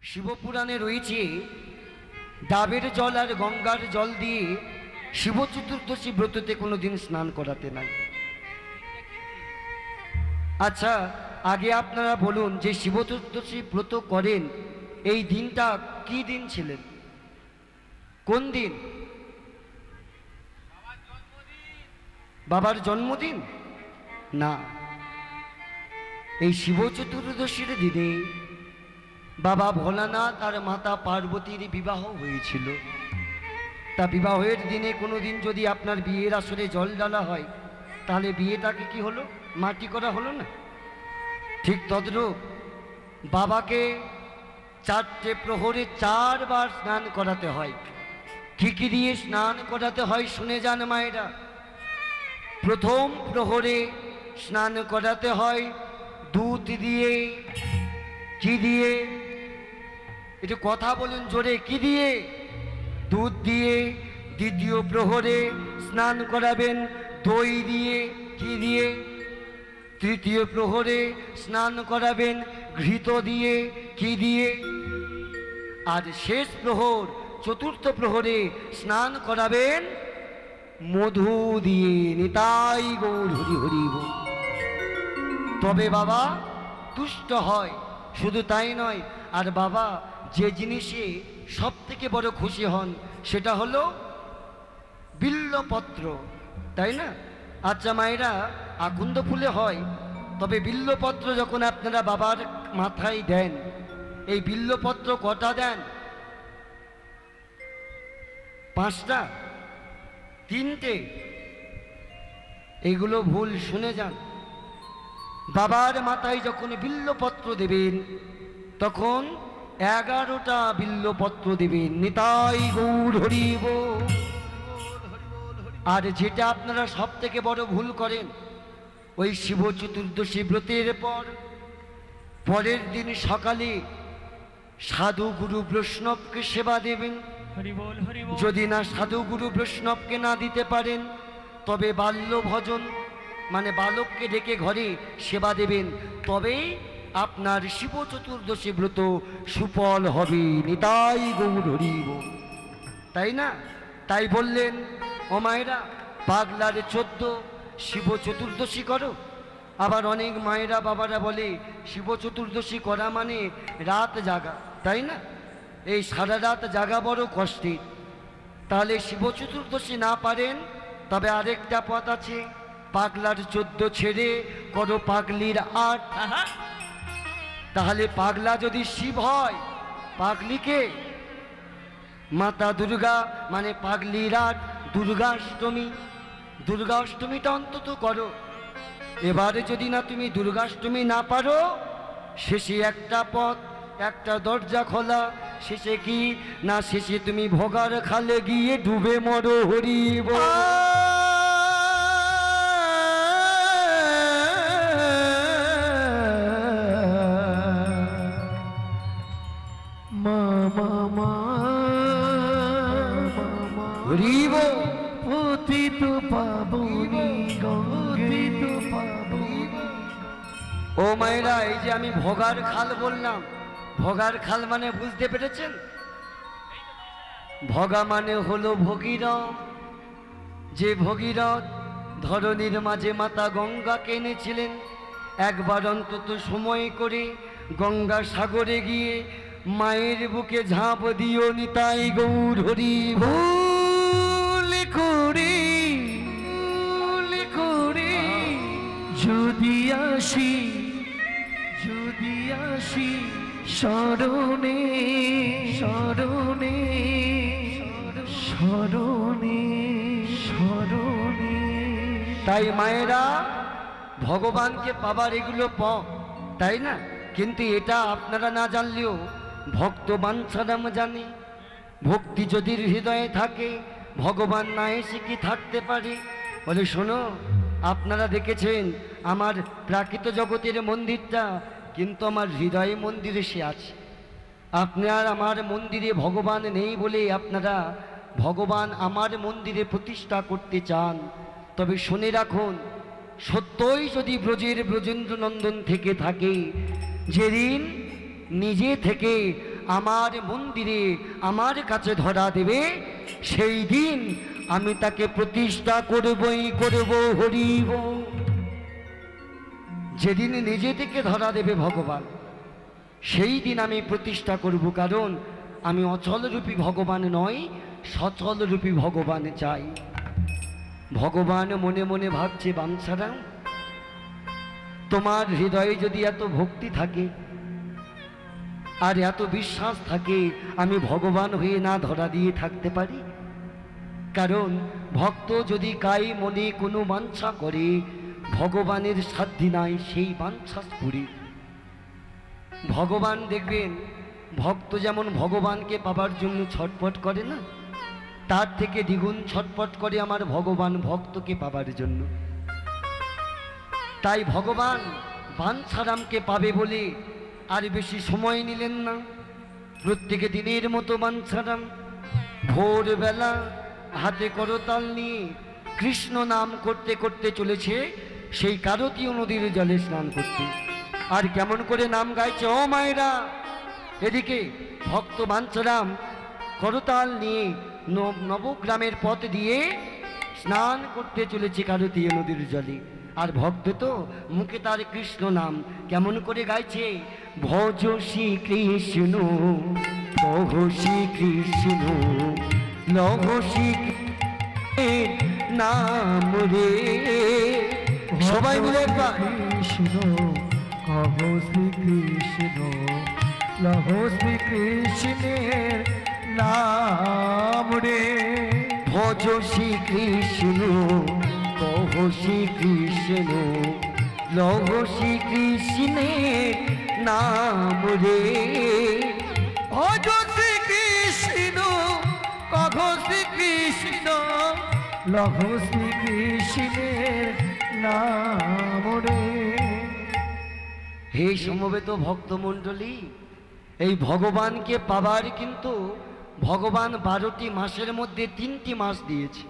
শিবপুরাণে রয়েছে ডাবের জল আর গঙ্গার জল দিয়ে শিব চতুর্দশী ব্রততে কোনোদিন স্নান করাতে নাই। আচ্ছা, আগে আপনারা বলুন যে শিব চতুর্দশী ব্রত করেন এই দিনটা কি দিন ছিলেন? কোন দিন? বাবার জন্মদিন না, এই শিব চতুর্দশীর দিনে বাবা ভোলানাথ আর মাতা পার্বতীর বিবাহ হয়েছিল। তা বিবাহের দিনে কোনো দিন যদি আপনার বিয়ের আসরে জল ঢালা হয় তাহলে বিয়েটাকে কি হলো? মাটি করা হলো না? ঠিক তদ্রূপ বাবাকে চারটে প্রহরে 4 বার স্নান করাতে হয়। কি কি দিয়ে স্নান করাতে হয় শুনে যান মায়েরা। প্রথম প্রহরে স্নান করাতে হয় দুধ দিয়ে। কি দিয়ে? একটু কথা বলুন জোরে, কি দিয়ে? দুধ দিয়ে। দ্বিতীয় প্রহরে স্নান করাবেন দই দিয়ে। কি দিয়ে? তৃতীয় প্রহরে স্নান করাবেন ঘৃত দিয়ে। কি দিয়ে? আর শেষ প্রহর চতুর্থ প্রহরে স্নান করাবেন মধু দিয়ে। নিতাই গৌর হরি হরি বল। তবে বাবা তুষ্ট হয়। শুধু তাই নয়, আর বাবা যে জিনিসে সব থেকে বড় খুশি হন সেটা হলো বিল্লপত্র, তাই না? আচ্ছা মায়েরা, আকন্দ ফুলে হয়, তবে বিল্লপত্র যখন আপনারা বাবার মাথায় দেন, এই বিল্লপত্র কটা দেন? 5টা? 3টে? এগুলো ভুল, শুনে যান। বাবার মাথায় যখন বিল্লপত্র দেবেন তখন 11টা বিল্লপত্র দেবেন। নিতাই গৌর হরি বল। আর যেটা আপনারা সব থেকে বড় ভুল করেন, ওই শিব চতুর্দশী ব্রতের পরের দিন সকালে সাধু গুরু বৈষ্ণবকে সেবা দেবেন। যদি না সাধু গুরু বৈষ্ণবকে না দিতে পারেন তবে বাল্য ভজন মানে বালককে ডেকে ঘরে সেবা দেবেন, তবেই আপনার শিব চতুর্দশী ব্রত সুফল হবে। নিতাই গৌর হরি বল। তাই না? তাই বললেন ও মায়েরা, পাগলার 14 শিব চতুর্দশী করো। আবার অনেক মায়েরা বাবারা বলে শিব চতুর্দশী করা মানে রাত জাগা, তাই না? এই সারা রাত জাগা বড় কষ্টের। তাহলে শিব চতুর্দশী না পারেন তবে আরেকটা পথ আছে, পাগলার 14 ছেড়ে করো পাগলির 8। তাহলে পাগলা যদি শিব হয়, পাগলিকে মাতা দুর্গা মানে পাগলির 8 দুর্গাষ্টমী। দুর্গাষ্টমীটা অন্তত করো। এবারে যদি না তুমি দুর্গাষ্টমী না পারো, শেষে একটা পথ, একটা দরজা খোলা। শেষে কি না, শেষে তুমি ভোগার খালে গিয়ে ডুবে মরো। হরি বল। ও মায়েরা, এই যে আমি ভোগার খাল বললাম, ভোগার খাল মানে বুঝতে পেরেছেন? ভগা মানে হলো ভগীরথ। যে ভগীরথ ধরণীর মাঝে মাতা গঙ্গাকে এনেছিলেন। একবার অন্তত সময় করে গঙ্গা সাগরে গিয়ে মায়ের বুকে ঝাঁপ দিও। নিতাই গৌর হরি ভুল করে যদি আসি শরণে শরণে শরণে শরণে। তাই মায়েরা ভগবানকে পাবার এগুলো তাই না? কিন্তু এটা আপনারা না জানলেও ভক্ত বাঞ্ছারাম জানে। ভক্তি যদি হৃদয়ে থাকে ভগবান না এসে কি থাকতে পারে? বলে শোনো, আপনারা দেখেছেন আমার প্রাকৃত জগতের মন্দিরটা, কিন্তু আমার হৃদয় মন্দিরে সে আছে। আপনার আমার মন্দিরে ভগবান নেই বলে আপনারা ভগবান আমার মন্দিরে প্রতিষ্ঠা করতে চান। তবে শুনে রাখুন, সত্যই যদি ব্রজের ব্রজেন্দ্র নন্দন থেকে থাকে, যেদিন নিজে থেকে আমার মন্দিরে আমার কাছে ধরা দেবে, সেই দিন আমি তাকে প্রতিষ্ঠা করবই করব। হরিব। যেদিন নিজে থেকে ধরা দেবে ভগবান, সেই দিন আমি প্রতিষ্ঠা করব। কারণ আমি অচলরূপী ভগবান নয়, সচলরূপী ভগবান চাই। ভগবান মনে মনে ভাবছে, বাঞ্ছারাম, তোমার হৃদয়ে যদি এত ভক্তি থাকে আর এত বিশ্বাস থাকে, আমি ভগবান হয়ে না ধরা দিয়ে থাকতে পারি? কারণ ভক্ত যদি কাই মনে কোনো বাঞ্ছা করে, ভগবানের সাধ্য নাই সেই বাঞ্ছা পুরি। ভগবান দেখবেন, ভক্ত যেমন ভগবানকে পাবার জন্য ছটপট করে না, তার থেকে দ্বিগুণ ছটপট করে আমার ভগবান ভক্তকে পাবার জন্য। তাই ভগবান বাঞ্ছারামকে পাবে বলে আর বেশি সময় নিলেন না। প্রত্যেকে দিনের মতো বাঞ্ছারাম ভোরবেলা হাতে করতাল নিয়ে কৃষ্ণ নাম করতে করতে চলেছে সেই কারতীয় নদীর জলে স্নান করতে। আর কেমন করে নাম গাইছে, ও মায়েরা এদিকে ভক্ত বাঞ্ছারাম করতাল নিয়ে নবগ্রামের পথ দিয়ে স্নান করতে চলেছে কারতীয় নদীর জলে। আর ভক্ত তো মুখে তার কৃষ্ণ নাম কেমন করে গাইছে, ভজ শ্রী কৃষ্ণ কহ শ্রী কৃষ্ণ লহ শ্রী নাম রে। সবাই মিলে একবার, কৃষ্ণ কহ শ্রী কৃষ্ণ লহ শ্রী কৃষ্ণের নাম রে। ভজ শ্রী কৃষ্ণ কহ শ্রী কৃষ্ণ লহ শ্রী কৃষ্ণের নাম রে। ভজ শ্রী কৃষ্ণ কহ শ্রী কৃষ্ণ লহ শ্রী কৃষ্ণের নাম রে। হে সমবেত ভক্তমণ্ডলী, এই ভগবানকে পাবার কিন্তু ভগবান 12টি মাসের মধ্যে 3টি মাস দিয়েছে।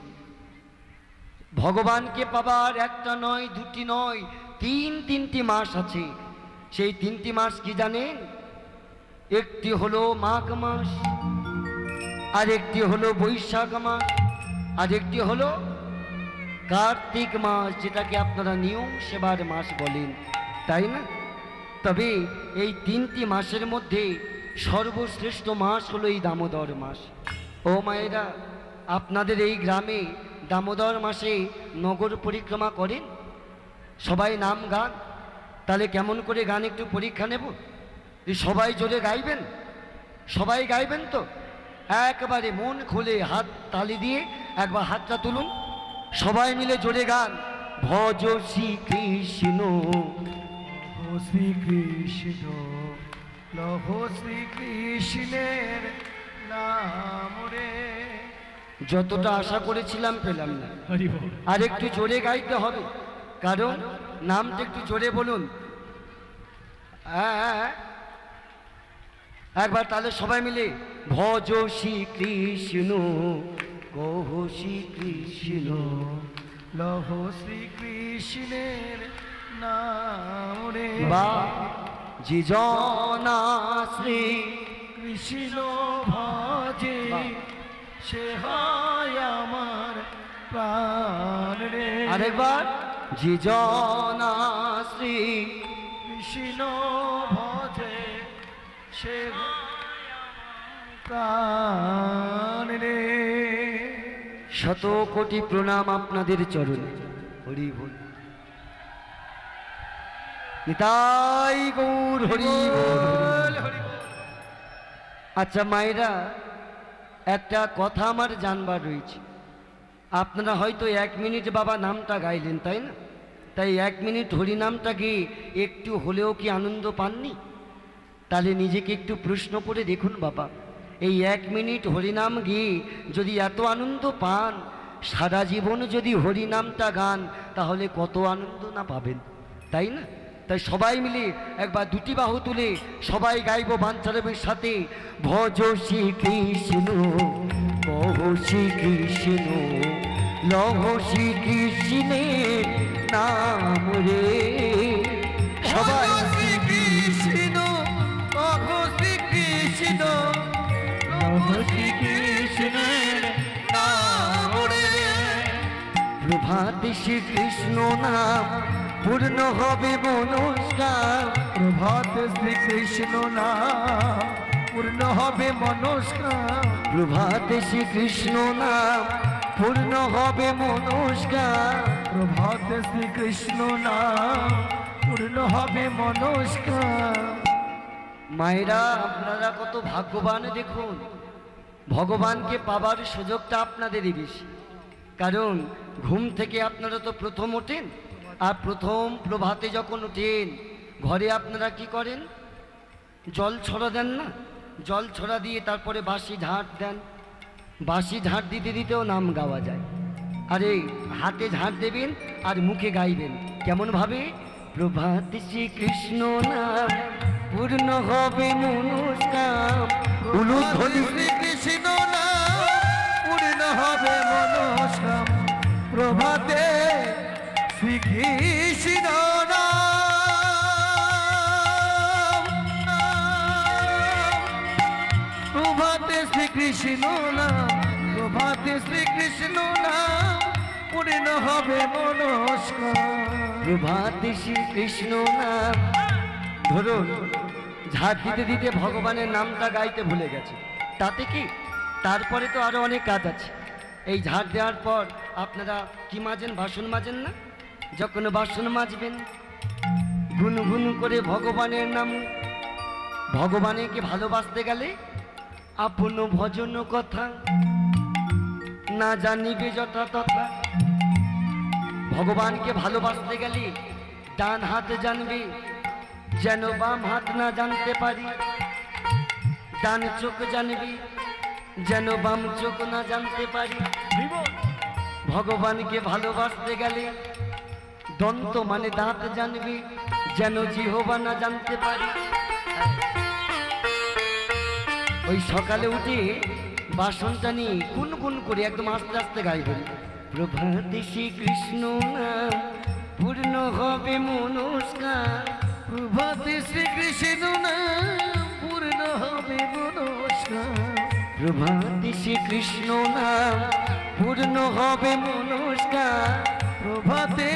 ভগবানকে পাবার একটা নয়, দুটি নয়, তিনটি মাস আছে। সেই 3টি মাস কি জানেন? একটি হলো মাঘ মাস, আর একটি হলো বৈশাখ মাস, আর একটি হলো কার্তিক মাস, যেটাকে আপনারা নিয়ম সেবার মাস বলেন, তাই না? তবে এই 3টি মাসের মধ্যে সর্বশ্রেষ্ঠ মাস হলো এই দামোদর মাস। ও মায়েরা, আপনাদের এই গ্রামে দামোদর মাসে নগর পরিক্রমা করেন? সবাই নাম গান? তাহলে কেমন করে গান একটু পরীক্ষা নেব। সবাই জোরে গাইবেন? সবাই গাইবেন তো? একবারে মন খুলে হাত তালি দিয়ে একবার হাতটা তুলুন, সবাই মিলে জোরে গান। ভজ শ্রী কৃষ্ণ শ্রী কৃষ্ণ লহ শ্রী কৃষ্ণের নাম রে। যতটা আশা করেছিলাম পেলাম না, আর একটু জোরে গাইতে হবে, কারণ নামটা একটু জোরে বলুন। একবার তাহলে সবাই মিলে ভজ শ্রী কৃষ্ণ কহ শ্রী কৃষ্ণ লহ শ্রী কৃষ্ণের নাম রে। বা যে জনা শ্রী কৃষ্ণ ভজে সে হয় আমার প্রাণ রে। আরেকবার, যে জনা শ্রী কৃষ্ণ ভজে সে প্রাণ রে। শত কোটি প্রণাম আপনাদের চরণে। হরি বল। নিতাই গৌর হরি বল। আচ্ছা মায়েরা, একটা কথা আমার জানবার রয়েছে। আপনারা হয়তো 1 মিনিট বাবা নামটা গাইলেন, তাই না? তাই 1 মিনিট হরি নামটাকে একটু হলেও কি আনন্দ পাননি? তাহলে নিজেকে একটু প্রশ্ন করে দেখুন বাবা, এই 1 মিনিট হরিনাম গিয়ে যদি এত আনন্দ পান, সারা জীবন যদি হরিনামটা গান, তাহলে কত আনন্দ না পাবেন, তাই না? তাই সবাই মিলে একবার 2টি বাহু তুলে সবাই গাইব বাঞ্ছারামের সাথে। ভজ শ্রী কৃষ্ণ কহ শ্রী কৃষ্ণ লহ শ্রী কৃষ্ণের নাম রে। সবাই শ্রী কৃষ্ণ কহ শ্রী কৃষ্ণ কৃষ্ণ লহ শ্রীকৃষ্ণের নাম রে প্রভাতে শ্রীকৃষ্ণ নাম পূর্ণ হবে মনস্কার। প্রভাতে শ্রীকৃষ্ণ নাম পূর্ণ হবে মনস্কার প্রভাতে শ্রীকৃষ্ণ নাম পূর্ণ হবে মনস্কার। প্রভাতে শ্রীকৃষ্ণ নাম পূর্ণ হবে মনস্কার। মায়েরা আপনারা কত ভাগ্যবান দেখুন, ভগবানকে পাবার সুযোগটা আপনাদেরই বেশি। কারণ ঘুম থেকে আপনারা তো প্রথম ওঠেন, আর প্রথম প্রভাতে যখন ওঠেন ঘরে আপনারা কি করেন? জল ছড়া দেন না? জল ছড়া দিয়ে তারপরে বাঁশি ঝাঁট দেন। বাঁশি ঝাঁট দিতে দিতেও নাম গাওয়া যায়। আরে হাতে ঝাঁট দেবেন আর মুখে গাইবেন কেমনভাবে? প্রভাতে শ্রীকৃষ্ণ নাম পূর্ণ হবে মনস্কার। উলুধ্বনি শ্রীকৃষ্ণ নাম পূর্ণ হবে মনস্কার। প্রভাতে শ্রীকৃষ্ণ নাম প্রভাতে শ্রীকৃষ্ণ নাম প্রভাতে শ্রীকৃষ্ণ নাম পূর্ণ হবে মনস্কার। প্রভাতে শ্রীকৃষ্ণ নাম। ধরুন ঝাঁট দিতে দিতে ভগবানের নামটা গাইতে ভুলে গেছে, তাতে কি? তারপরে তো আরো অনেক কাজ আছে। এই ঝাঁট দেওয়ার পর আপনারা কি মাজেন? বাসন মাজেন না? যখন বাসন মাজবেন গুনগুন করে ভগবানের নাম। ভগবানকে ভালোবাসতে গেলে আপন ভজন কথা না জানিবে যথা তথা। ভগবানকে ভালোবাসতে গেলে ডান হাতে জানবে যেন বাম হাত না জানতে পারি। ডান চোখ জানবি যেন বাম চোখ না জানতে পারি। ভগবানকে ভালোবাসতে গেলে দন্ত মানে দাঁত জানবি যেন জিহবা না জানতে পারি। ওই সকালে উঠে বাসনটা নিয়ে গুনগুন করে একদম আস্তে আস্তে গাইবেন। প্রভাতে শ্রীকৃষ্ণ নাম পূর্ণ হবে মনস্কার। প্রভাতে শ্রীকৃষ্ণ নাম পূর্ণ হবে মনস্কার। প্রভাতে শ্রীকৃষ্ণ নাম পূর্ণ হবে মনস্কার। প্রভাতে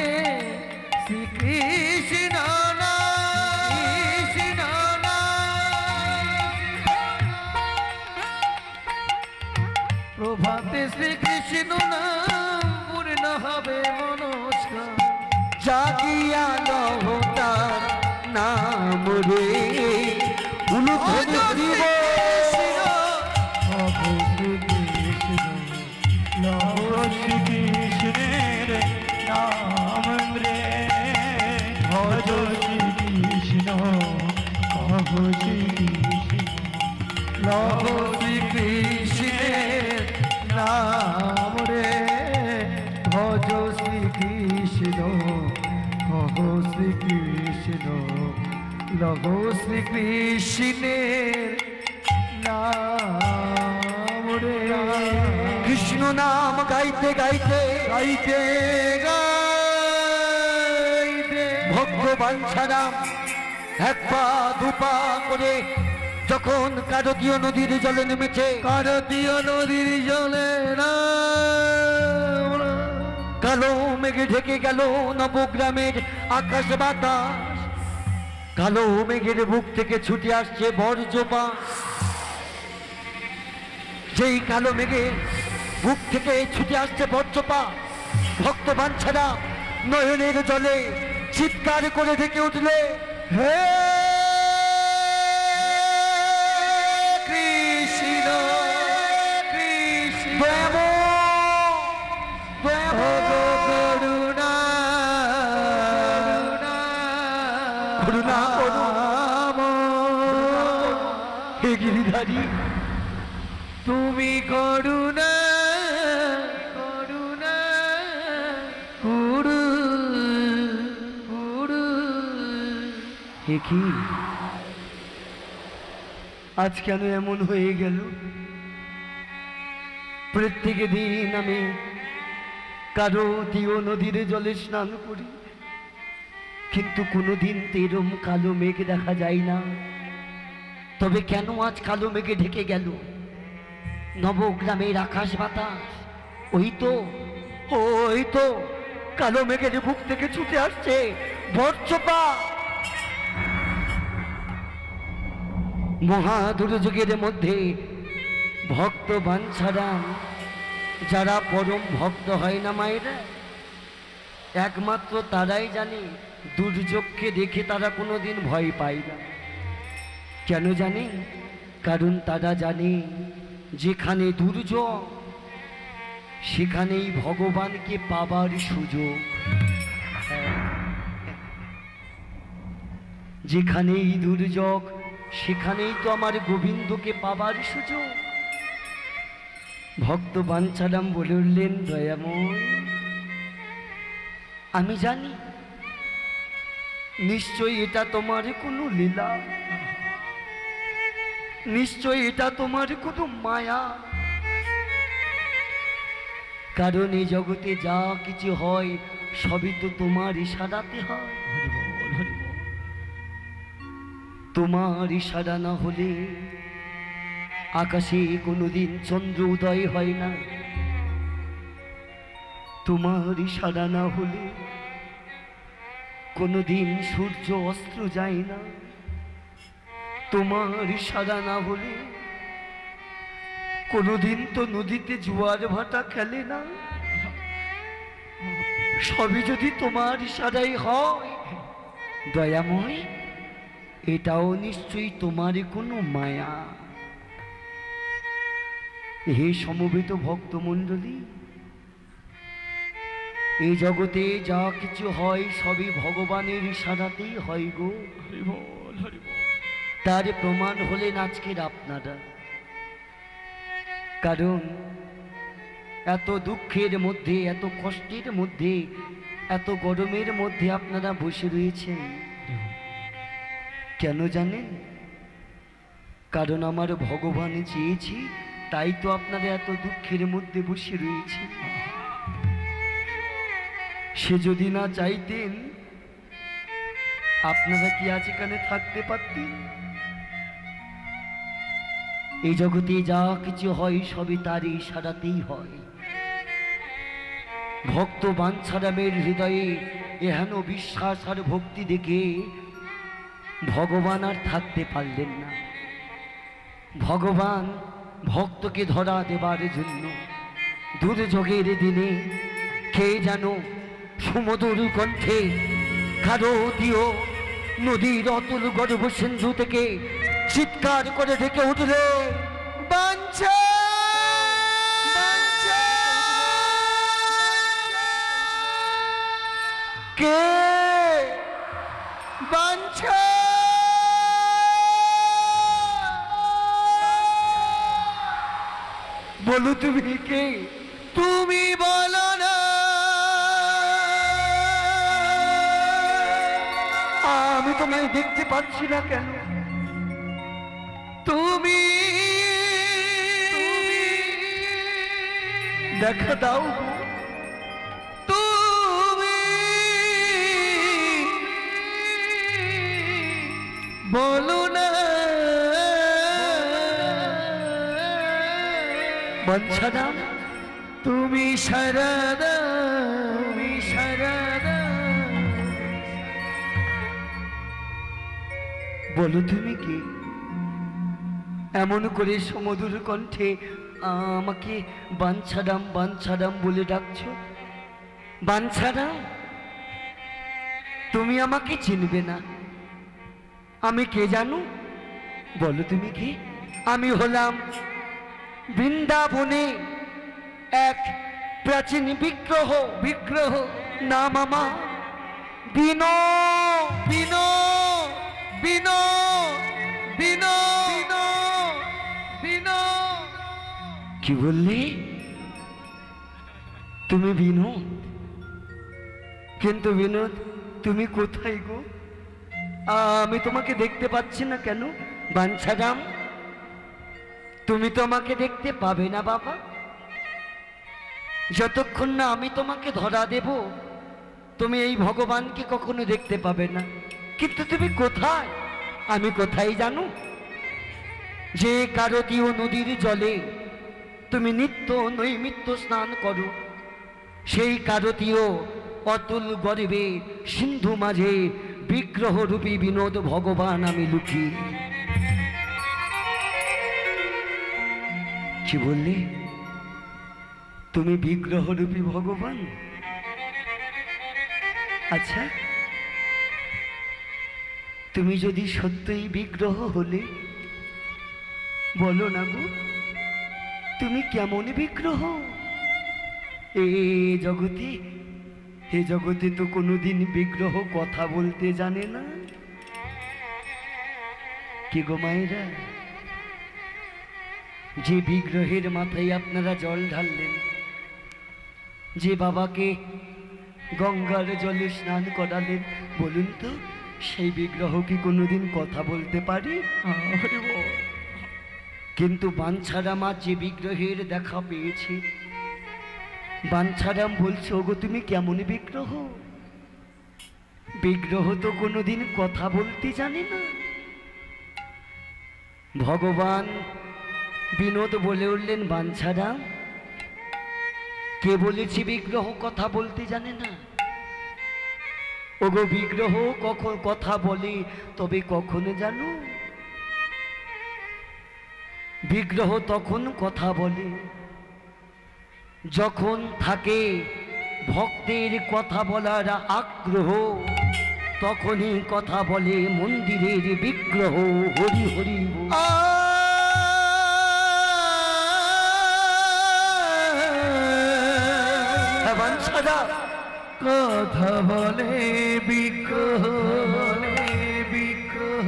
শ্রীকৃষ্ণ নাম কৃষ্ণ নাম প্রভাতে শ্রীকৃষ্ণ নাম পূর্ণ হবে মনস্কার। জাগিয়া লহ তার নাম রে উলুধ্বনি দিব। শ্রীকৃষ্ণের নাম রে ভজ শ্রীকৃষ্ণ কহ শ্রীকৃষ্ণ লহ শ্রীকৃষ্ণের নাম রে ভজ শ্রীকৃষ্ণ কহ শ্রীকৃষ্ণ লহ শ্রীকৃষ্ণের নাম রে। কৃষ্ণ নাম গাইতে গাইতে গাইতে গাইতে ভগবান ছাড়া এক পা দুপা করে যখন কারতীয় নদীর জলে নেমেছে। কারতীয় নদীর জলে না কালো মেঘে ঢেকে গেল নবগ্রামের আকাশ বাতাস। কালো মেঘের বুক থেকে ছুটে আসছে বর্জপা। যেই কালো মেঘের বুক থেকে ছুটে আসছে বর্জপা, ভক্তবান ছাড়া নয়নের জলে চিৎকার করে ডেকে উঠলে, হে কৃষ্ণ কৃষ্ণ করুণা করুণা হে গিরিধারী, তুমি করুণা করুণা কুরু কুরু। হে কি আজ কেন এমন হয়ে গেল? প্রত্যেক দিন আমি কারতীয় নদীর জলে স্নান করি, কিন্তু কোনোদিন তো এরম কালো মেঘ দেখা যায় না। তবে কেন আজ কালো মেঘে ঢেকে গেল নবগ্রামের আকাশ বাতাস? ওই তো কালো মেঘের বুক থেকে ছুটে আসছে বজ্রপা। মহা দুর্যোগের মধ্যে ভক্ত বাঞ্ছারাম, যারা পরম ভক্ত হয় না মায়েরা, একমাত্র তারাই জানে দুর্যোগকে দেখে তারা কোনোদিন ভয় পায় না। কেন জানে? কারণ তারা জানে যেখানে দুর্যোগ সেখানেই ভগবানকে পাবার সুযোগ। যেখানেই দুর্যোগ সেখানেই তো আমার গোবিন্দকে পাবার সুযোগ। ভক্ত বাঞ্ছারাম বলে উঠলেন, দয়াময়, আমি জানি নিশ্চয়ই এটা তোমার কোনো লীলা, নিশ্চয়ই এটা তোমার কোনো মায়া। কারণ এই জগতে যা কিছু হয় সবই তো তোমার ইশারাতে হয়। তোমার ইশারা না হলে আকাশে কোনোদিন চন্দ্র উদয় হয় না, তোমার ইশারা না হলে কোনোদিন সূর্য অস্ত যায় না, তোমার ইশারা না হলে কোনোদিন তো নদীতে জোয়ার ভাটা খেলে না। সবই যদি তোমার ইশারাই হয়, দয়াময়, এটাও নিশ্চয়ই তোমার কোনো মায়া। হে সমবেত ভক্তমণ্ডলী, এই জগতে যা কিছু হয় সবই ভগবানের ইশারাতেই হয় গো। তার প্রমাণ হলেন আজকের আপনারা। কারণ এত দুঃখের মধ্যে, এত কষ্টের মধ্যে, এত গরমের মধ্যে আপনারা বসে রয়েছেন কেন জানেন? কারণ আমার ভগবান চেয়েছি, তাই তো আপনারা এত দুঃখের মধ্যে বসে রয়েছেন। সে যদি না চাইতেন আপনারা কি আজ এখানে থাকতে পারতেন? এই জগতে যা কিছু হয় সবই তার ইশারাতেই হয়। ভক্ত বাঞ্ছারামের হৃদয়ে এহেন বিশ্বাস আর ভক্তি দেখে ভগবান আর থাকতে পারলেন না। ভগবান ভক্তকে ধরা দেবার জন্য দুর্যোগের দিনে কে যেন সুমধুর কণ্ঠে খারতীয় নদীর অতুল গর্ভ সিন্ধু থেকে চিৎকার করে ডেকে উঠলে, বাঞ্ছা কে? বাঞ্ছা বলো তুমি কে? তুমি বলো না। আমি তোমায় দেখতে পাচ্ছি না কেন? তুমি দেখা দাও। তুমি বলো না। বাঞ্ছারাম, তুমি সারাদা, তুমি সারাদা, বলো তুমি কি? এমন করে সমুদ্র কণ্ঠে আমাকে বাঞ্ছারাম বাঞ্ছারাম বলে ডাকছো। বাঞ্ছারাম, তুমি আমাকে চিনবে না। আমি কে জানো? বলো তুমি কি? আমি হলাম বৃন্দাবনে এক প্রাচীন বিগ্রহ। বিগ্রহ নাম আমার বিনো। বিনো বিনো বিনো বিনো বিনো। কি বললি? তুমি বিনোদ? কিন্তু বিনোদ তুমি কোথায় গো? আমি তোমাকে দেখতে পাচ্ছি না কেন? বাঞ্ছারাম, তুমি তো আমাকে দেখতে পাবে না বাবা। যতক্ষণ না আমি তোমাকে ধরা দেব তুমি এই ভগবানকে কখনো দেখতে পাবে না। কিন্তু তুমি কোথায়? আমি কোথায় জানো? যে কারতীয় নদীর জলে তুমি নিত্য নৈমিত্য স্নান করো, সেই কারতীয় অতুল গর্বে সিন্ধু মাঝে বিগ্রহরূপী বিনোদ ভগবান আমি লুকিয়ে। কি বললে? তুমি বিগ্রহরূপী ভগবান? আচ্ছা, তুমি যদি সত্যই বিগ্রহ হলে বলো না গো, তুমি কেমন বিগ্রহ? এ জগতে তো কোনোদিন বিগ্রহ কথা বলতে জানে না। কি গো মায়েরা, যে বিগ্রহের মাথায় আপনারা জল ঢাললেন, যে বাবাকে গঙ্গার জলে স্নান করালেন, বলুন তো সেই বিগ্রহ কি কোনোদিন কথা বলতে পারে? কিন্তু বাঞ্ছারাম আজ যে বিগ্রহের দেখা পেয়েছে, বাঞ্ছারাম বলছে, ওগো তুমি কেমন বিগ্রহ? বিগ্রহ তো কোনোদিন কথা বলতে জানে না। ভগবান বিনোদ বলে উঠলেন, বাঞ্ছারাম, কে বলেছে বিগ্রহ কথা বলতে জানে না? ওগো বিগ্রহ কখন কথা বলে তবে কখন জানো? বিগ্রহ তখন কথা বলে যখন থাকে ভক্তের কথা বলার আগ্রহ, তখনই কথা বলে মন্দিরের বিগ্রহ। হরি হরি বাঞ্ছারা কথা বলে বিগ্রহ, বিগ্রহ।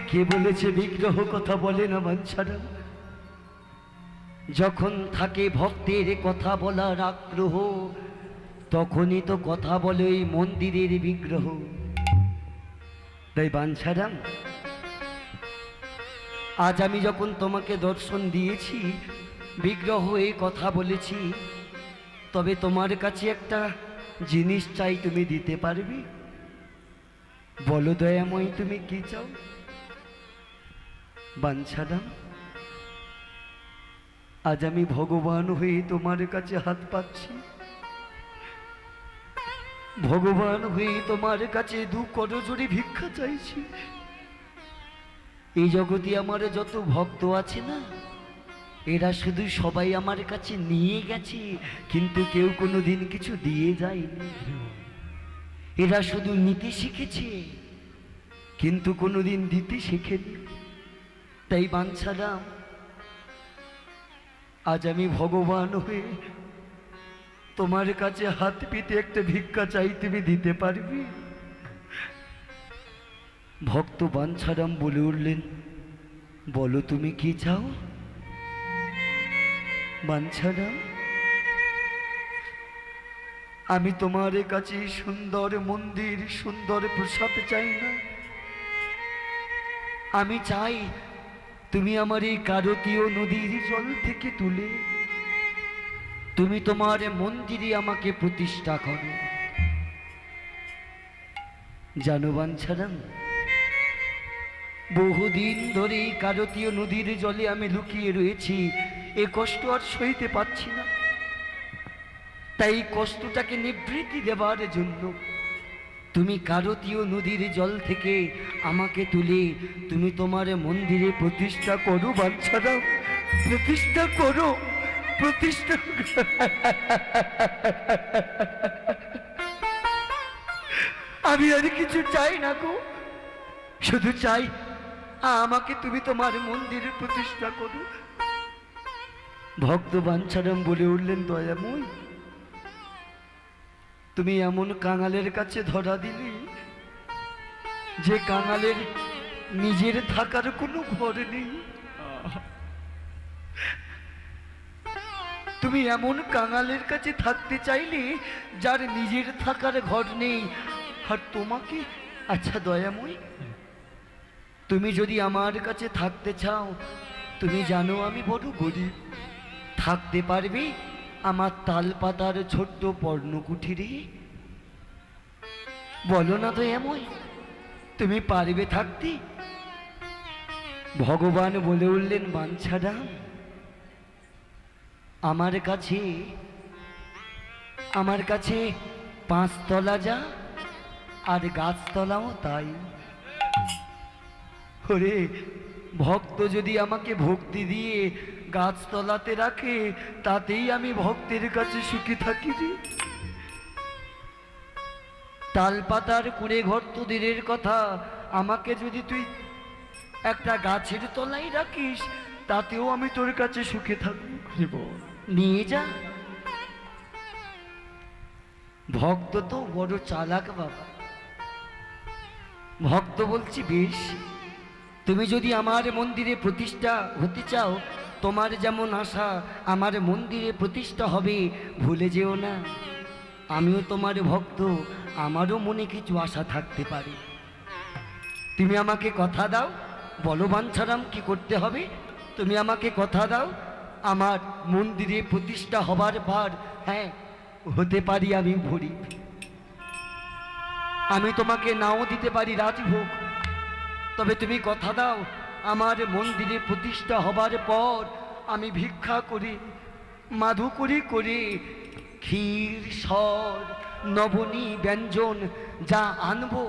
কে বলেছে বিগ্রহ কথা বলে না? বাঞ্ছারা যখন থাকে ভক্তের কথা বলার আগ্রহ, তখনই তো কথা বলে ওই মন্দিরের বিগ্রহ। তাই বাঞ্ছারাম, আজ আমি যখন তোমাকে দর্শন দিয়েছি, বিগ্রহ এই কথা বলেছি, তবে তোমার কাছে একটা জিনিস চাই, তুমি দিতে পারবে? বলো দয়াময়ী, তুমি কি চাও? বাঞ্ছারাম, আজ আমি ভগবান হয়ে তোমার কাছে হাত পাচ্ছি, ভগবান হয়ে তোমার কাছে দু করজোড়ে ভিক্ষা চাইছি। এই জগতে আমার যত ভক্ত আছে না, এরা শুধু সবাই আমার কাছে নিয়ে গেছে, কিন্তু কেউ কোনোদিন কিছু দিয়ে যায়নি। এরা শুধু নিতে শিখেছে, কিন্তু কোনোদিন দিতে শেখেনি। তাই বাঞ্ছারাম, আজ আমি ভগবান হয়ে তোমার কাছে হাত পেতে একটা ভিক্ষা চাই, তুমি দিতে পারবে? ভক্ত বাঞ্ছারাম বলে উঠলেন, বলো তুমি কি চাও? বাঞ্ছারাম, আমি তোমার কাছে সুন্দর মন্দির, সুন্দর প্রসাদ চাই না। আমি চাই তুমি আমার এই কারতীয় নদীর জল থেকে তুলে তুমি তোমার মন্দিরে আমাকে প্রতিষ্ঠা করো। জানো বাঞ্ছারাম, বহুদিন ধরে এই কারতীয় নদীর জলে আমি লুকিয়ে রয়েছি, এ কষ্ট আর সইতে পারছি না। তাই কষ্টটাকে নিবৃত্তি দেবার জন্য তুমি কারতীয় নদীর জল থেকে আমাকে তুলে তুমি তোমার মন্দিরে প্রতিষ্ঠা করো। বাঞ্ছারাম, প্রতিষ্ঠা করো, প্রতিষ্ঠা। আমি আর কিছু চাই না গো, শুধু চাই আমাকে তুমি তোমার মন্দিরে প্রতিষ্ঠা করো। ভক্ত বাঞ্ছারাম বলে উঠলেন, দয়াময়, তুমি এমন কাঙালের কাছে ধরা দিলে যে কাঙালের নিজের থাকার কোনো ঘর নেই। তুমি এমন কাঙালের কাছে থাকতে চাইলে যার নিজের থাকার ঘর নেই। আর তোমাকে, আচ্ছা দয়াময়, তুমি যদি আমার কাছে থাকতে চাও, তুমি জানো আমি বড় গরিব, থাকতে পারবে আমার তাল পাতার ছোট্ট পর্ণকুঠিরে? বলো না দয়াময়, তুমি পারবে থাকতে? ভগবান বলে উঠলেন, বাঞ্ছারাম, আমার কাছে 5 তলা যা আর গাছতলাও তাই। ওরে ভক্ত যদি আমাকে ভক্তি দিয়ে গাছতলাতে রাখে, তাতেই আমি ভক্তের কাছে সুখী থাকি রে। তালপাতার কুড়ে ঘর তো দূরের কথা, আমাকে যদি তুই একটা গাছের তলায় রাখিস, তাতেও আমি তোর কাছে সুখে থাকবো। নিয়ে যা। ভক্ত তো বড় চালাক বাবা। ভক্ত বলছি, বেশ, তুমি যদি আমার মন্দিরে প্রতিষ্ঠা হতে চাও, তোমার যেমন আশা আমার মন্দিরে প্রতিষ্ঠা হবে, ভুলে যেও না আমিও তোমার ভক্ত, আমারও মনে কিছু আশা থাকতে পারে। তুমি আমাকে কথা দাও, বলো বাঞ্ছারাম কি করতে হবে। তুমি আমাকে কথা দাও, আমার মন্দিরে প্রতিষ্ঠা হবার পর, হ্যাঁ হতে পারি আমি ভরি, আমি তোমাকে নাও দিতে পারি রাজভোগ, তবে তুমি কথা দাও আমার মন্দিরে প্রতিষ্ঠা হবার পর আমি ভিক্ষা করি, মাধুকরি করে ক্ষীর সর নবনী ব্যঞ্জন যা আনবো,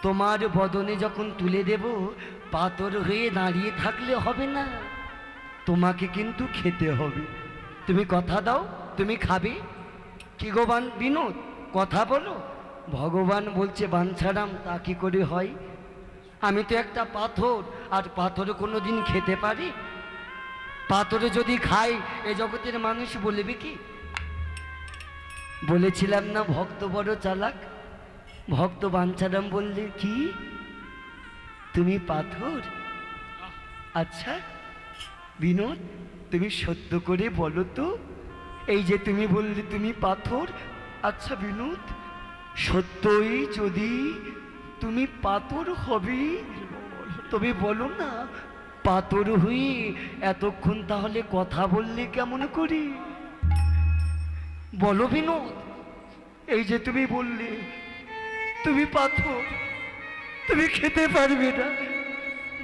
তোমার বদনে যখন তুলে দেব, পাথর হয়ে দাঁড়িয়ে থাকলে হবে না, তোমাকে কিন্তু খেতে হবে। তুমি কথা দাও, তুমি খাবে। কি গো বিনোদ, কথা বলো। ভগবান বলছে, বাঞ্ছারাম, তা কি করে হয়? আমি তো একটা পাথর, আর পাথর কোনো দিন খেতে পারি? পাথরে যদি খাই, এ জগতের মানুষ বলবে কি? বলেছিলাম না ভক্ত বড় চালাক। ভক্ত বাঞ্ছারাম বললে, কি তুমি পাথর? আচ্ছা বিনোদ, তুমি সত্য করে বলো তো, এই যে তুমি বললে তুমি পাথর, আচ্ছা বিনোদ, সত্যই যদি তুমি পাথর হবে, তবে বলো না, পাথর হয়ে এতক্ষণ তাহলে কথা বললে কেমন করে? বলো বিনোদ, এই যে তুমি বললে তুমি পাথর, তুমি খেতে পারবে না,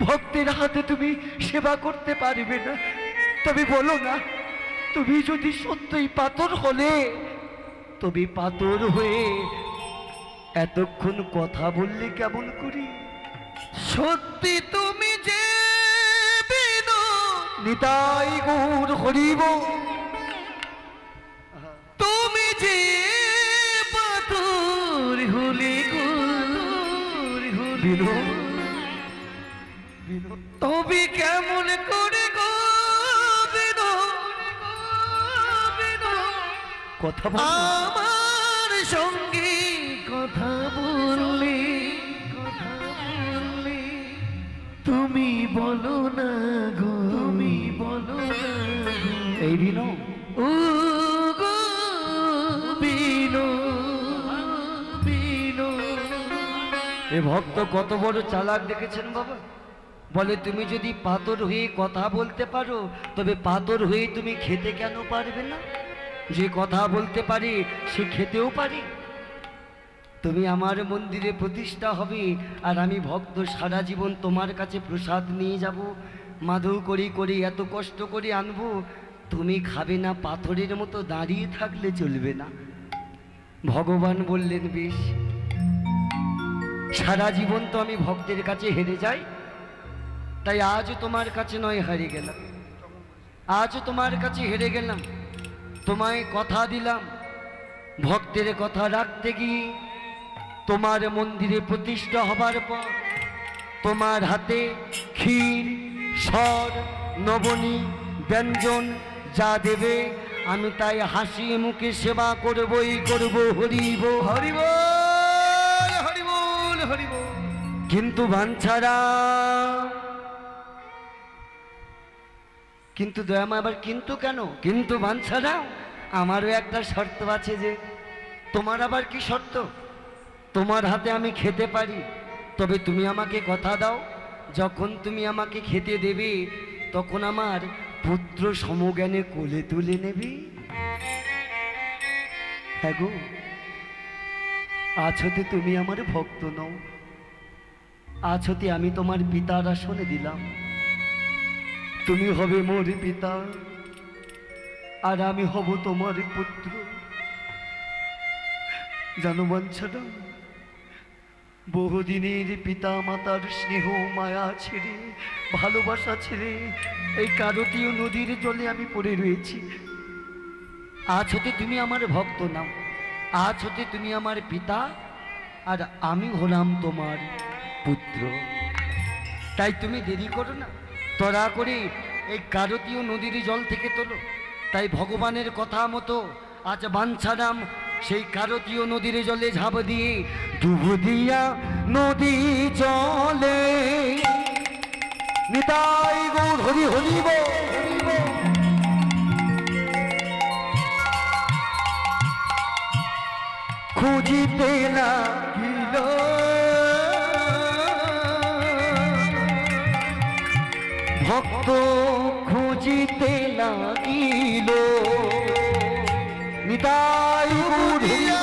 ভক্তের হাতে তুমি সেবা করতে পারবে না, তবে বলো না, তুমি যদি সত্যই পাথর হলে, তবে পাথর হয়ে এতক্ষণ কথা বললে কেমন করি? সত্যি তুমি যে বিনোদ, নিতাই গৌর হরিব, তুমি যে পাথর হলে গো, বিনোদ, বিনোদ, তবে কেমন করে গো বিনোদ, কথা বল। আমার সঙ্গে কথা বললে, তুমি বলো না গো, তুমি বলো না এই বিনোদ, ও গো বিনোদ, এ ভক্ত কত বড় চালাক দেখেছেন বাবা। বলে, তুমি যদি পাথর হয়ে কথা বলতে পারো, তবে পাথর হয়ে তুমি খেতে কেন পারবে না? যে কথা বলতে পারি সে খেতেও পারি। তুমি আমার মন্দিরে প্রতিষ্ঠা হবে, আর আমি ভক্ত সারা জীবন তোমার কাছে প্রসাদ নিয়ে যাব, মাধু করি করি এত কষ্ট করে আনবো, তুমি খাবে না, পাথরের মতো দাঁড়িয়ে থাকলে চলবে না। ভগবান বললেন, বেশ, সারা জীবন তো আমি ভক্তের কাছে হেরে যাই, তাই আজ তোমার কাছে নয় হারিয়ে গেলাম, আজ তোমার কাছে হেরে গেলাম, তোমায় কথা দিলাম, ভক্তের কথা রাখতে গিয়ে তোমার মন্দিরে প্রতিষ্ঠা হবার পর তোমার হাতে ক্ষীর সর নবনী ব্যঞ্জন যা দেবে, আমি তাই হাসি মুখে সেবা করবই করব। হরিব হরিব হরিব হরিব। কিন্তু বাঞ্ছারা, কিন্তু দয়ামা, আবার কিন্তু কেন? কিন্তু বাঞ্ছারা, আমারও একটা শর্ত আছে। যে তোমার আবার কি শর্ত? তোমার হাতে আমি খেতে পারি, তবে তুমি আমাকে কথা দাও, যখন তুমি আমাকে খেতে দেবে, তখন আমার পুত্র সমজ্ঞানে কোলে তুলে নেবে। হ্যাঁ গো, আজ হতে তুমি আমার ভক্ত নও, আজ হতে আমি তোমার পিতার আসনে দিলাম, তুমি হবে মোর পিতা আর আমি হব তোমার পুত্র। জানো বাঞ্ছারাম, বহুদিনের পিতা মাতার স্নেহ মায়া ছেড়ে, ভালোবাসা ছেড়ে এই কারতীয় নদীর জলে আমি পড়ে রয়েছি। আজ হতে তুমি আমার ভক্ত নাও, আজ হতে তুমি আমার পিতা আর আমি হলাম তোমার পুত্র। তাই তুমি দেরি করো না, তড়া করে এই কারতীয় নদীর জল থেকে তোলো। তাই ভগবানের কথা মতো আজ বাঞ্ছারাম সেই কারতীয় নদীর জলে ঝাঁপ দিয়ে ডুব দিয়া নদী জলে নিতাই গৌর হরি হরি বল। খুঁজিতে লাগিল ভক্ত, খুঁজিতে লাগিল নিতাই বুড়িয়া।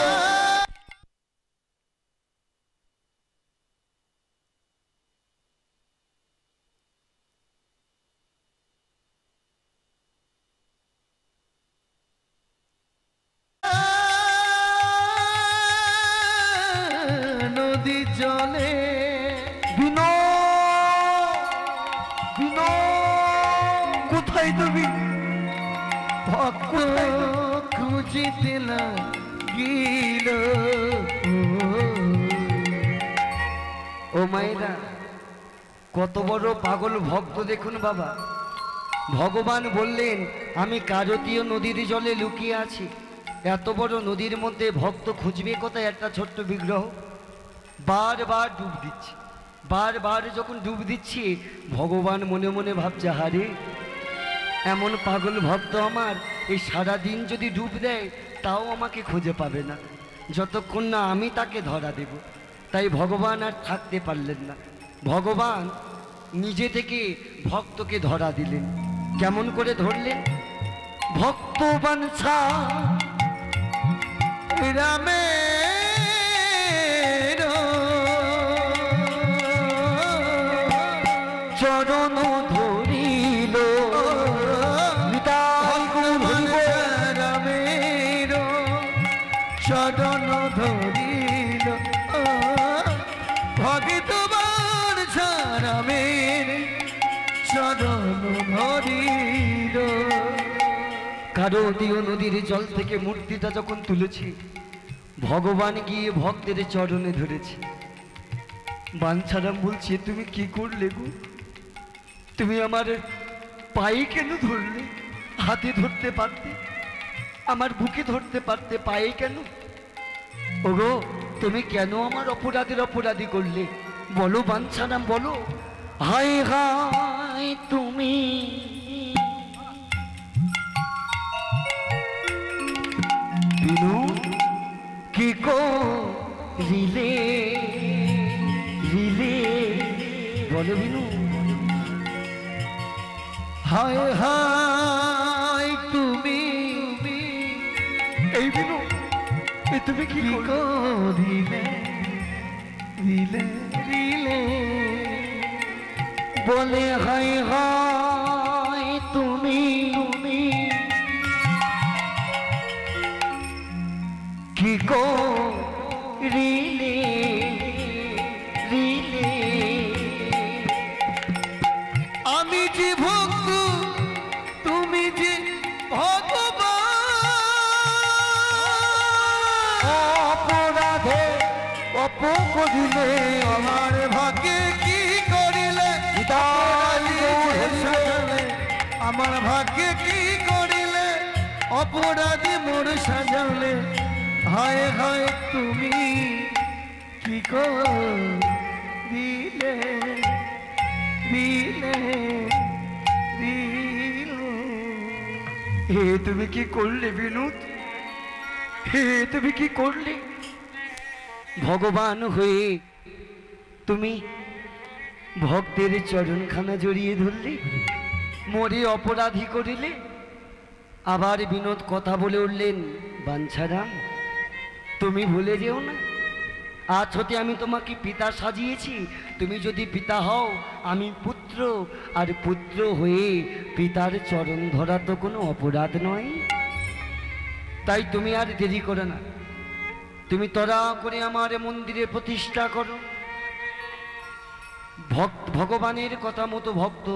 নদী জলে বিনো বিনো, কোথায় তুমি? ভক্ত খুঁজিতে লাগিল। ও মায়েরা, কত বড় পাগল ভক্ত দেখুন বাবা। ভগবান বললেন আমি কারতীয় নদীর জলে লুকিয়ে আছি। এত বড় নদীর মধ্যে ভক্ত খুঁজবে কোথায় একটা ছোট্ট বিগ্রহ? বারবার ডুব দিচ্ছি, বারবার যখন ডুব দিচ্ছি ভগবান মনে মনে ভাবছে, হারে এমন পাগল ভক্ত আমার এই সারাদিন যদি ডুব দেয় তাও আমাকে খুঁজে পাবে না, যতক্ষণ না আমি তাকে ধরা দেব। তাই ভগবান আর থাকতে পারলেন না, ভগবান নিজে থেকে ভক্তকে ধরা দিলেন। কেমন করে ধরলেন? ভক্ত বাঞ্ছা রামের চরণ ধরিল রামের চরণ ধরিল ভগবান রামের চরণ ধরিল। কারতীয় নদীর জল থেকে মূর্তিটা যখন তুলেছি ভগবান গিয়ে ভক্তের চরণে ধরেছে। বাঞ্ছারাম বলছে, তুমি কি করলে গো? তুমি আমার পায়ে কেন ধরলে? হাতে ধরতে পারতে, আমার বুকে ধরতে পারতে, পায়ে কেন? ওগো, তুমি কেন আমার অপরাধী করলে? বলো বাঞ্ছারাম, বলো। হায় হায় তুমি বিনু কি করিলে, রিলে বলো বিনু। হায় হায় তুমি এই বিনু, এই তুমি কি করিলে রিলে রিলে বলে হায় হায় তুমি কি করিলে, রিলে আমি যে ভক্ত তুমি যে ভগবান, অপরাধে অপকরিলে আমার ভাগ্যে কি করিলে সাজালে, আমার ভাগ্যে কি করিলে অপরাধী মোর সাজালে। হায় হায় তুমি কি করিলে দিলে দিলে। হে তুমি কি করলে বিনোদ? হে তুমি কি করলে? ভগবান হয়ে তুমি ভক্তের চরণখানা জড়িয়ে ধরলে, মরে অপরাধী করিলে। আবার বিনোদ কথা বলে উঠলেন, বাঞ্ছারাম তুমি ভুলে যেও না আজ হতে আমি তোমাকে পিতা সাজিয়েছি, তুমি যদি পিতা হও আমি পুত্র, আর পুত্র হয়ে পিতার চরণ ধরা তো কোনো অপরাধ নয়। তাই তুমি আর দেরি করো না, তুমি তড়া করে আমার মন্দিরে প্রতিষ্ঠা করো। ভগবানের কথা মতো ভক্ত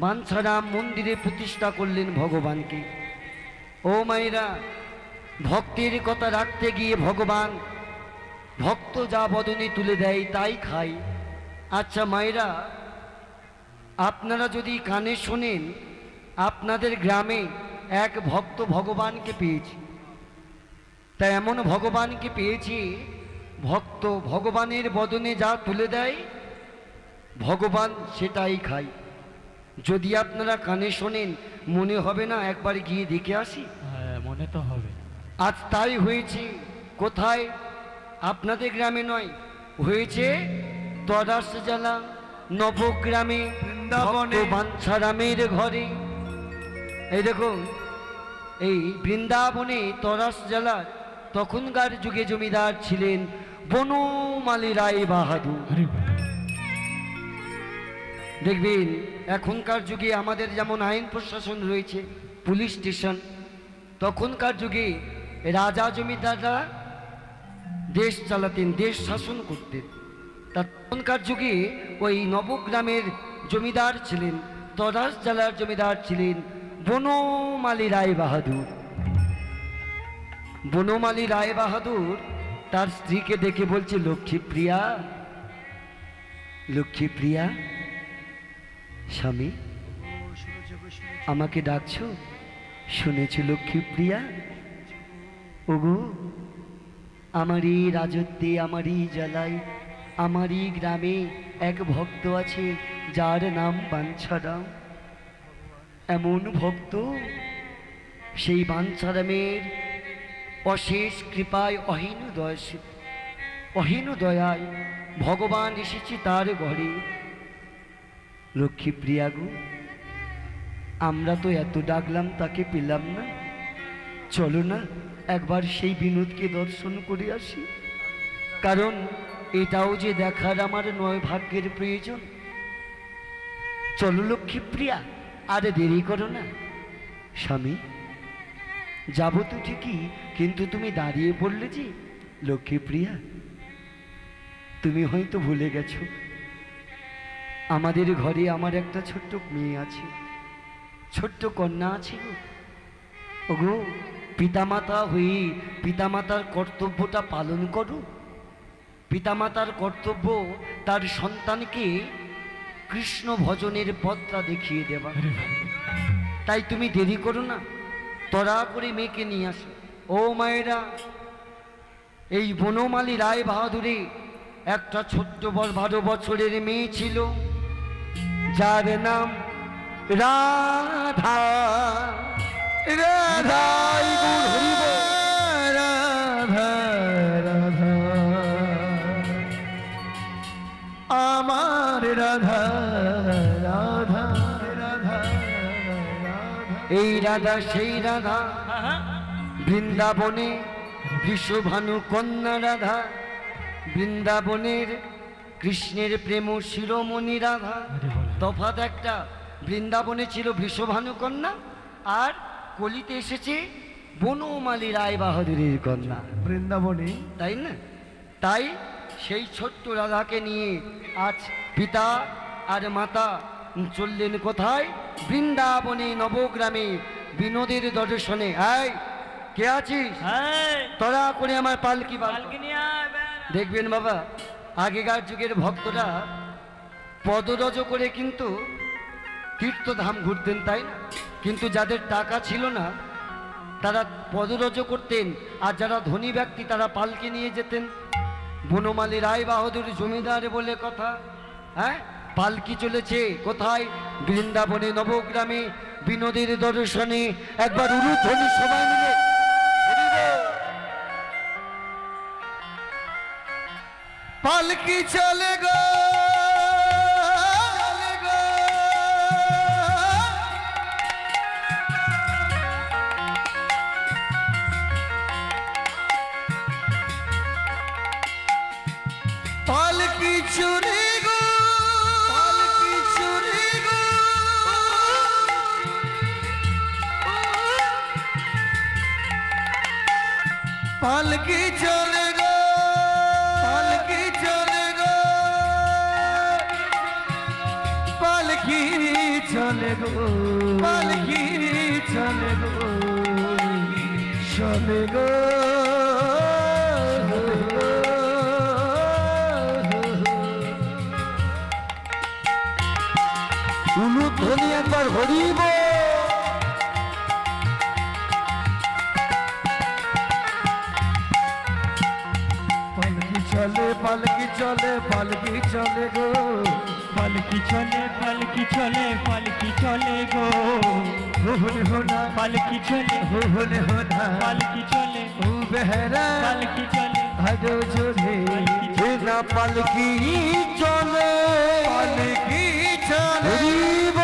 বাঞ্ছারাম মন্দিরে প্রতিষ্ঠা করলেন ভগবানকে। ও মায়েরা, ভক্তের কথা রাখতে গিয়ে ভগবান ভক্ত যা বদনে তুলে দেয় তাই খায়। আচ্ছা মায়েরা, আপনারা যদি কানে শোনেন, আপনাদের গ্রামে এক ভক্ত ভগবানকে পেয়েছে। তা এমন ভগবানকে পেয়েছি, ভক্ত ভগবানের বদনে যা তুলে দেয় ভগবান সেটাই খায়। যদি আপনারা কানে শোনেন, মনে হবে না একবার গিয়ে দেখে আসি? হ্যাঁ, মনে তো হবে। আজ তাই হয়েছে। কোথায়? আপনাদের গ্রামে নয়, হয়েছে তরাস জেলা নবগ্রামে বৃন্দাবনে। বাঞ্ছারামের ঘরে। এই দেখুন, এই বৃন্দাবনে তরাস জেলার তখনকার যুগে জমিদার ছিলেন বনমালী রায় বাহাদুর। আরে বাবা। দেখবেন এখনকার যুগে আমাদের যেমন আইন প্রশাসন রয়েছে, পুলিশ স্টেশন, তখনকার যুগে রাজা জমিদাররা দেশ চালাতেন, দেশ শাসন করতেন। তখনকার যুগে ওই নবগ্রামের জমিদার ছিলেন, তরাস জেলার জমিদার ছিলেন বনমালী রায় বাহাদুর। বনমালী রায় বাহাদুর তার স্ত্রীকে দেখে বলছে, লক্ষ্মীপ্রিয়া, লক্ষ্মীপ্রিয়া, স্বামী আমাকে ডাকছো? শুনেছি লক্ষ্মীপ্রিয়া। ওগো, আমারই রাজত্বে, আমারই জেলায়, আমারই গ্রামে এক ভক্ত আছে যার নাম বাঞ্ছারাম। এমন ভক্ত, সেই বাঞ্ছারামের অশেষ কৃপায়, অহীন দয়ায় ভগবান এসেছে তার ঘরে। লক্ষ্মীপ্রিয়া গো, আমরা তো এত ডাকলাম তাকে পেলাম না, চলো না একবার সেই বিনোদকে দর্শন করে আসি। কারণ এটাও যে দেখার আমার নয় ভাগ্যের প্রয়োজন। চলো লক্ষ্মীপ্রিয়া, আরে দেরি করো না। স্বামী, যাবো তো ঠিকই, কিন্তু তুমি দাঁড়িয়ে পড়লে যে। লক্ষ্মীপ্রিয়া, তুমি হয়তো ভুলে গেছো, আমাদের ঘরে আমার একটা ছোট্ট মেয়ে আছে, ছোট্ট কন্যা আছে গো। ওগো, পিতামাতা হয়ে পিতামাতার কর্তব্যটা পালন করো। পিতামাতার কর্তব্য তার সন্তানকে কৃষ্ণ ভজনের পথটা দেখিয়ে দেবা। তাই তুমি দেরি করো না, তড়া করে মেয়েকে নিয়ে আসো। ও মায়েরা, এই বনমালী রায় বাহাদুরে একটা ছোট্ট 12 বছরের মেয়ে ছিল, যার নাম রাধা। রাধা হরিব। রাধা রাধা আমার রাধা রাধা রাধা রাধা। এই রাধা সেই রাধা, বৃন্দাবনে বৃষভানু কন্যা রাধা, বৃন্দাবনের কৃষ্ণের প্রেম শিরোমণি রাধা। তফাৎ একটা, বৃন্দাবনে ছিল বৃষভানু কন্যা, আর কলিতে এসেছে বনমালী রায় বাহাদুরের কন্যা। বৃন্দাবনে, তাই না? তাই সেই ছোট্ট রাধাকে নিয়ে আজ পিতা আর মাতা চললেন কোথায়? বৃন্দাবনে নবগ্রামে বিনোদের দর্শনে। এই কে আছিস? তড়া করে আমার পালকি দেখবেন বাবা, আগেকার যুগের ভক্তরা পদরজ করে কিন্তু তীর্থধাম ঘুরতেন, তাই না? কিন্তু যাদের টাকা ছিল না তারা পদরজ করতেন, আর যারা ধনী ব্যক্তি তারা পালকি নিয়ে যেতেন। বনমালী রায় বাহাদুর জমিদার বলে কথা। হ্যাঁ, পালকি চলেছে কোথায়? বৃন্দাবনে নবগ্রামে বিনোদের দর্শনে। একবার উলুধ্বনি সবাই মিলে। পালকি চলে গো, চলে গো, পালকি চলে গো পালকি চলে গো পালকি চলে গো পালকি চলে গো চলে গো উলুধ্বনি একবার হরিব। পালকি চলে পালকি চলে পালকি চলে গো পালকি চলে পালকি চলে পালকি চলে গো হোলে হোনা পালকি চলে হোলে হোনা পালকি চলে ও বেহরা পালকি চলে হাজো জোরে না পালকি চলে পালকি চলে হরিব।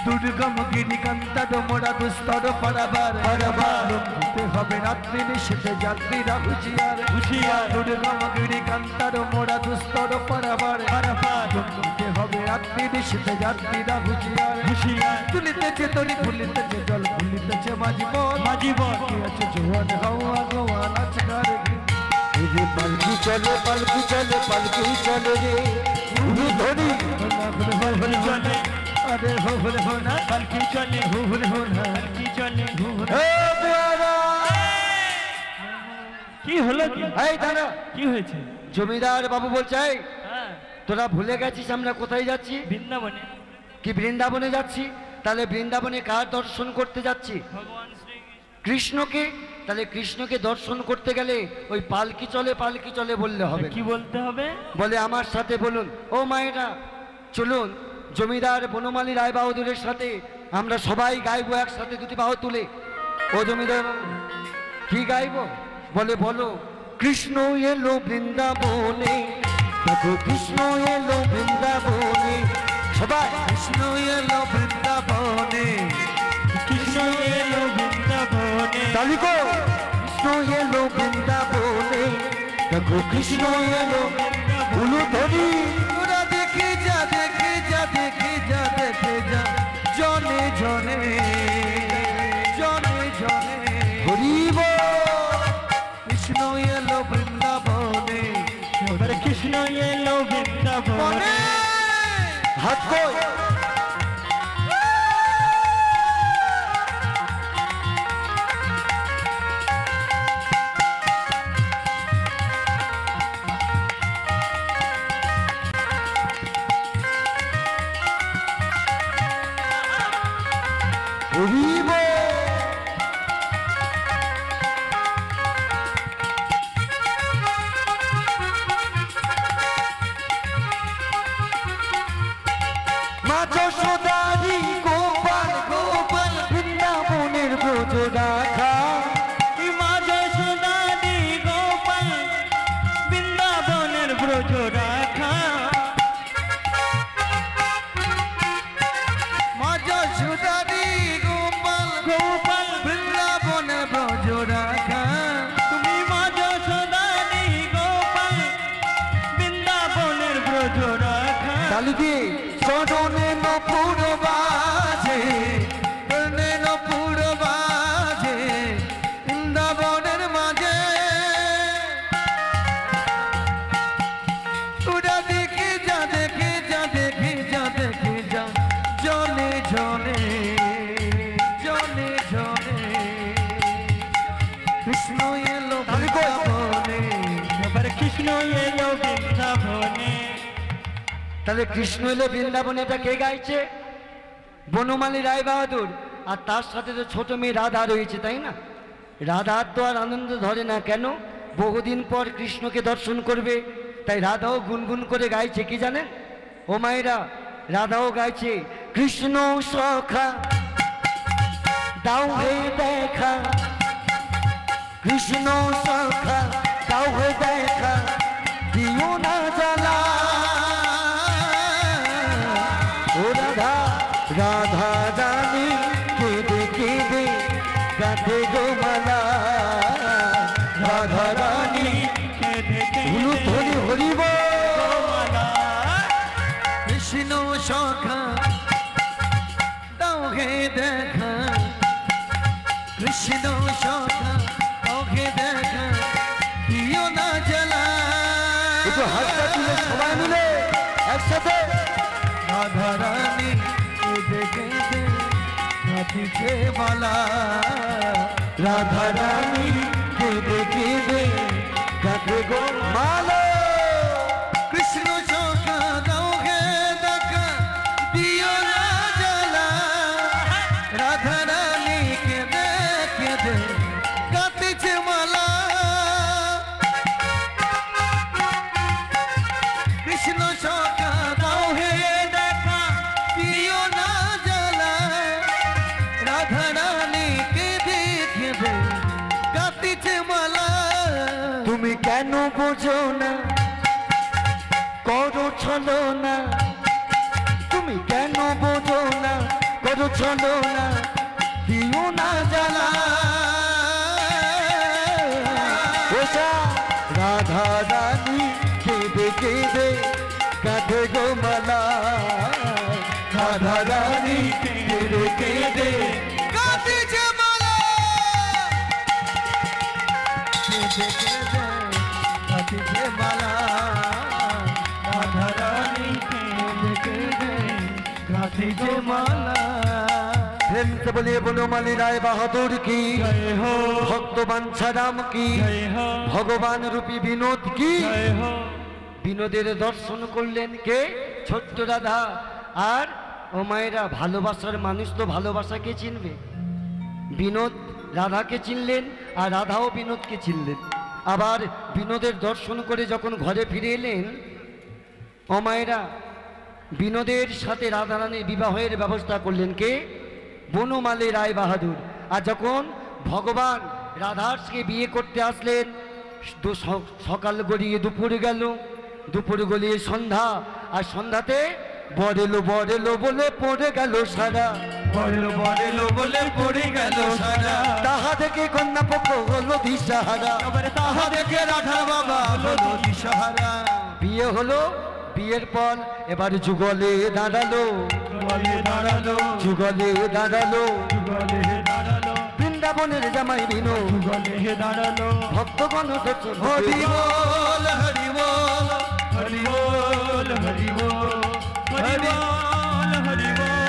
দুর্গম গিরিকান্ত ডোমরা দুস্তর পারাবার পারাবার লঙ্ঘিতে হবে রাত্রি নিষেধে যাত্রীরা হুঁশিয়ার হুঁশিয়ার। দুর্গম গিরিকান্ত ডোমরা দুস্তর পারাবার পারাবার লঙ্ঘিতে হবে রাত্রি নিষেধে যাত্রীরা হুঁশিয়ার হুঁশিয়ার। তুলিতেছে তরি ফুলিতেছে জল ফুলিতেছে মাঝি বল মাঝি বল কি আছে জোয়ান হাওয়া গোয়া নাচ গারে এই যে পালকি চলে পালকি চলে পালকি চলে রে উলুধ্বনি। পালকি চলে আরে হোলে হোনা পালকি চলে হোলে হোনা পালকি চলে হে পেয়ারা, কি হলো কি এই দাঁড়া। কি হয়েছে? জমিদার বাবু বলছে এই, হ্যাঁ তোরা ভুলে গেছিস আমরা কোথায় যাচ্ছি? বৃন্দাবনে কি বৃন্দাবনে যাচ্ছি? তাহলে বৃন্দাবনে কার দর্শন করতে যাচ্ছি? ভগবান শ্রীকৃষ্ণ। কৃষ্ণকে। তাহলে কৃষ্ণকে দর্শন করতে গেলে ওই পালকি চলে বললে হবে কি বলতে হবে? বলে আমার সাথে বলুন। ও মায়েরা চলুন, জমিদার বনমালী রায় বাহাদুরের সাথে আমরা সবাই গাইবো একসাথে দুটি বাহু তুলে। ও জমিদার বাবু, কি গাইবো? বলে বলো, কৃষ্ণ এলো বৃন্দাবনে, দেখো কৃষ্ণ এলো বৃন্দাবনে। সবাই কৃষ্ণ এলো বৃন্দাবনে কৃষ্ণ এলো বৃন্দাবনে তালিকো, কৃষ্ণ এলো বৃন্দাবনে, দেখো কৃষ্ণ এলো উলুধ্বনি। তোরা দেখে যা দেখে যা দেখে যা দেখে যা জনে জনে জনে জনে হরিব। কৃষ্ণ এলো বৃন্দাবনে এবারে কৃষ্ণ এলো বৃন্দাবনে বনে হাত কই। হরিব। মা যশোদারি গোপাল গোপাল বৃন্দাবনের ব্রজ রাখা। মা যশোদাদি গোপাল বৃন্দাবনের ব্রজ রাখা মাজা সুদারি গোপাল গোপাল বৃন্দাবনে ব্রজ রাখা তুমি মা যশোদাদি গোপাল বৃন্দাবনের ব্রজ রাখা তালিকে চরণে নপুর বাজে চরণে নপুর বাজে বৃন্দাবনের মাঝে তোরা দেখে যা দেখে যা দেখে যা দেখে যা জনে জনে জনে জনে কৃষ্ণ এলো বৃন্দাবনে এবার কৃষ্ণ এলো বৃন্দাবনে তাহলে কৃষ্ণ এলো বৃন্দাবনে, এটা কে গাইছে? বনমালী রায় বাহাদুর। আর তার সাথে তো ছোট মেয়ে রাধা রয়েছে, তাই না? রাধার তো আর আনন্দ ধরে না, কেন? বহুদিন পর কৃষ্ণকে দর্শন করবে, তাই রাধাও গুনগুন করে গাইছে। কি জানেন ও মায়েরা? রাধাও গাইছে, কৃষ্ণ সখা দাও হে দেখা, কৃষ্ণ সখা দাও হে দেখা, দিও না জ্বালা। ও রাধা রাধা রানী কেঁদে কেঁদে গাঁথে গো মালা। রাধা রানী কেঁদে কেঁদে উলুধ্বনি হরিব। কৃষ্ণ সখা ওকে দেখা দিও না জ্বালা একটু হাতটা তুলে সবাই মিলে একসাথে রাধা রানী কেঁদে কেঁদে কাঁদিছে মালা রাধা রানী কেঁদে কেঁদে কাঁদে গো মালা কৃষ্ণ সখা ওকে দেখা দিও না জ্বালা রাধা রানী কেঁদে কেঁদে কাঁদিছে মালা কৃষ্ণ সখা ওকে দেখা দিও না জ্বালা রাধা রানী কেঁদে কেঁদে কাঁদিছে মালা তুমি কেন বোঝো না করো ছলো না তুমি কেন বোঝো না করো ছলো না দিও না জ্বালা ওষা রাধা রানী কেঁদে কেঁদে কাঁদে গো মালা রাধা রানী কেঁদে কেঁদে কাঁদিছে মালা কেঁদে কেঁদে কাঁদিছে মালা রাধা রানী কেঁদে কেঁদে কাঁদিছে মালা प्रेम से बोलिए बनमाली राय बहादुर की जय हो भक्त बांछाराम की जय हो भगवान रूपी विनोद की जय हो বিনোদের দর্শন করলেন কে ছোট্ট রাধা আর ও মায়েরা ভালোবাসার মানুষ তো ভালোবাসাকে চিনবে বিনোদ রাধাকে চিনলেন আর রাধাও বিনোদকে চিনলেন আবার বিনোদের দর্শন করে যখন ঘরে ফিরে এলেন ও মায়েরা বিনোদের সাথে রাধারানীর বিবাহের ব্যবস্থা করলেন কে বনমালী রায় বাহাদুর আর যখন ভগবান রাধাকে বিয়ে করতে আসলেন সকাল গড়িয়ে দুপুর গেল দুপুর গলিয়ে সন্ধ্যা আর সন্ধ্যাতে বরেলো বলে পড়ে গেল সারা বড়লো বলে পড়ে গেল সারা তাহা দেখে কন্যা পক্ষ হলো দিশাহারা এবারে তাহা দেখে রাধা বাবা হলো দিশাহারা বিয়ে হলো বিয়ের পর এবার যুগলে দাঁড়ালো বলে দাঁড়ালো যুগলে দাঁড়ালো যুগলে দাঁড়ালো বৃন্দাবনের জামাই বিনো যুগলে দাঁড়ালো ভক্তগণ হরি বল হরি বল হরি বল হরি বল হরি বল হরি বল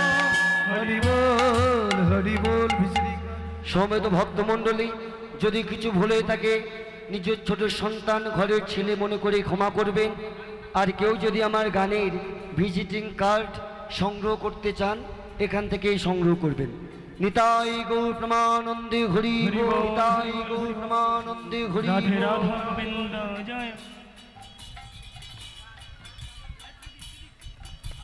হরি বল হরি বল সমেত ভক্তমণ্ডলী যদি কিছু ভুলে থাকে নিজের ছোট সন্তান ঘরের ছেলে মনে করে ক্ষমা করবেন আর কেউ যদি আমার গানের ভিজিটিং কার্ড সংগ্রহ করতে চান এখান থেকেই সংগ্রহ করবেন নিতাই গৌর প্রমানন্দে হরি বল, নিতাই গৌর প্রমানন্দে হরি রাধে বল। রাধা গোবিন্দ জয়